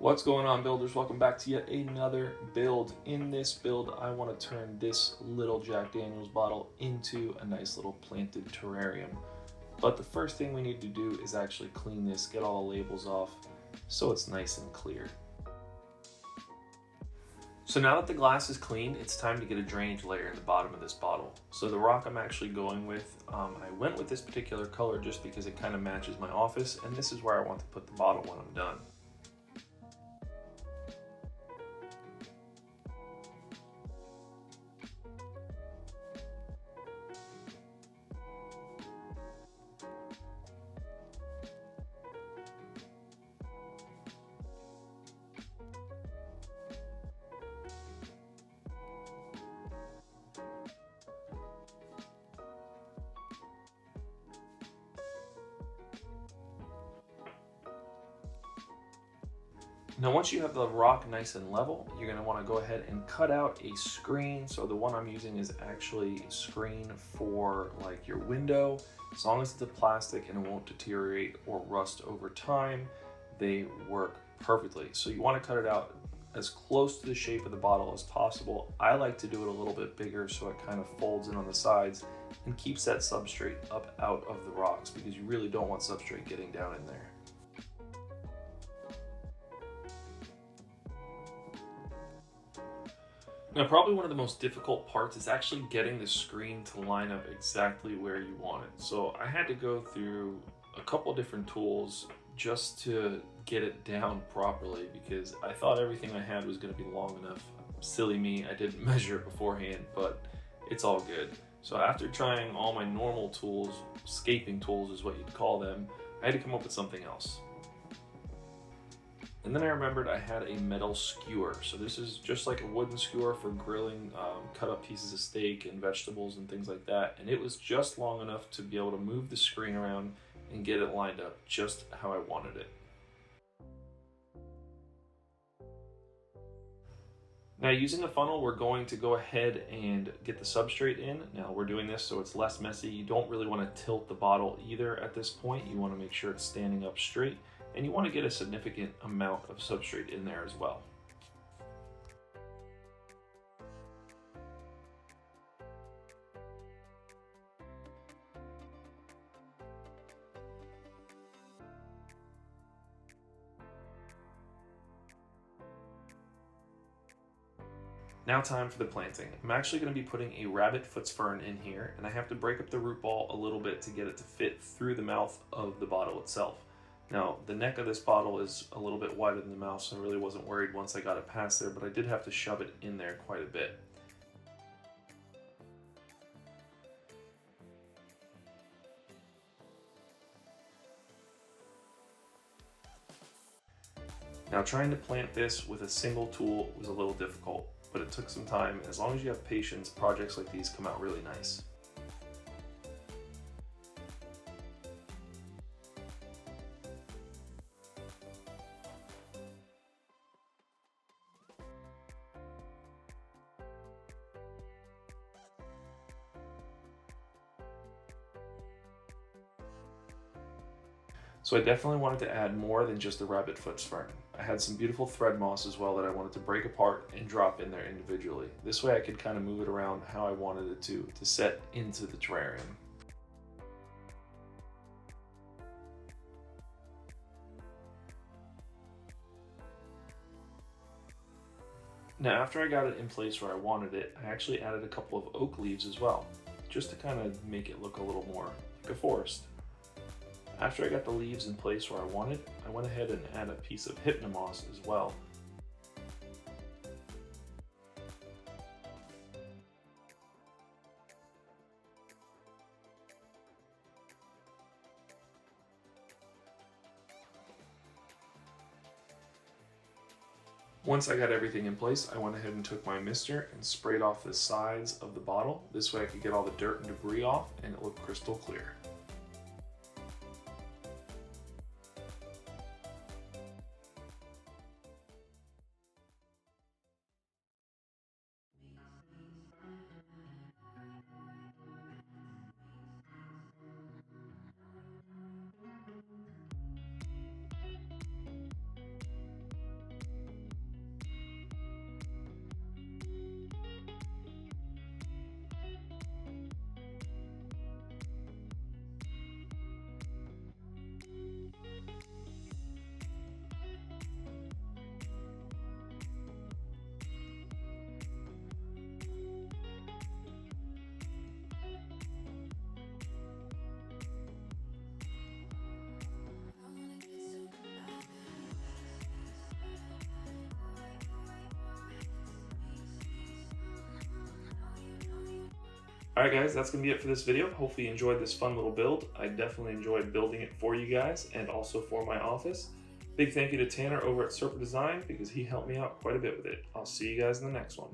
What's going on, builders? Welcome back to yet another build. In this build, I want to turn this little Jack Daniels bottle into a nice little planted terrarium. But the first thing we need to do is actually clean this, get all the labels off so it's nice and clear. So now that the glass is cleaned, it's time to get a drainage layer in the bottom of this bottle. So the rock I'm actually going with, I went with this particular color just because it kind of matches my office, and this is where I want to put the bottle when I'm done. Now once you have the rock nice and level, you're going to want to go ahead and cut out a screen. So the one I'm using is actually a screen for like your window. As long as it's a plastic and it won't deteriorate or rust over time, they work perfectly. So you want to cut it out as close to the shape of the bottle as possible. I like to do it a little bit bigger so it kind of folds in on the sides and keeps that substrate up out of the rocks, because you really don't want substrate getting down in there. Now, probably one of the most difficult parts is actually getting the screen to line up exactly where you want it. So I had to go through a couple different tools just to get it down properly, because I thought everything I had was going to be long enough. Silly me, I didn't measure it beforehand, but it's all good. So after trying all my normal tools, scaping tools is what you'd call them, I had to come up with something else. And then I remembered I had a metal skewer. So this is just like a wooden skewer for grilling cut up pieces of steak and vegetables and things like that. And it was just long enough to be able to move the screen around and get it lined up just how I wanted it. Now, using a funnel, we're going to go ahead and get the substrate in. Now we're doing this so it's less messy. You don't really want to tilt the bottle either at this point. You want to make sure it's standing up straight, and you want to get a significant amount of substrate in there as well. Now time for the planting. I'm actually going to be putting a rabbit foot's fern in here, and I have to break up the root ball a little bit to get it to fit through the mouth of the bottle itself. Now, the neck of this bottle is a little bit wider than the mouth, so I really wasn't worried once I got it past there, but I did have to shove it in there quite a bit. Now, trying to plant this with a single tool was a little difficult, but it took some time. As long as you have patience, projects like these come out really nice. So I definitely wanted to add more than just the rabbit foot's fern. I had some beautiful thread moss as well that I wanted to break apart and drop in there individually. This way I could kind of move it around how I wanted it to set into the terrarium. Now, after I got it in place where I wanted it, I actually added a couple of oak leaves as well, just to kind of make it look a little more like a forest. After I got the leaves in place where I wanted, I went ahead and added a piece of hypnomoss as well. Once I got everything in place, I went ahead and took my mister and sprayed off the sides of the bottle. This way I could get all the dirt and debris off and it looked crystal clear. Alright guys, that's going to be it for this video. Hopefully you enjoyed this fun little build. I definitely enjoyed building it for you guys and also for my office. Big thank you to Tanner over at Serpent Design because he helped me out quite a bit with it. I'll see you guys in the next one.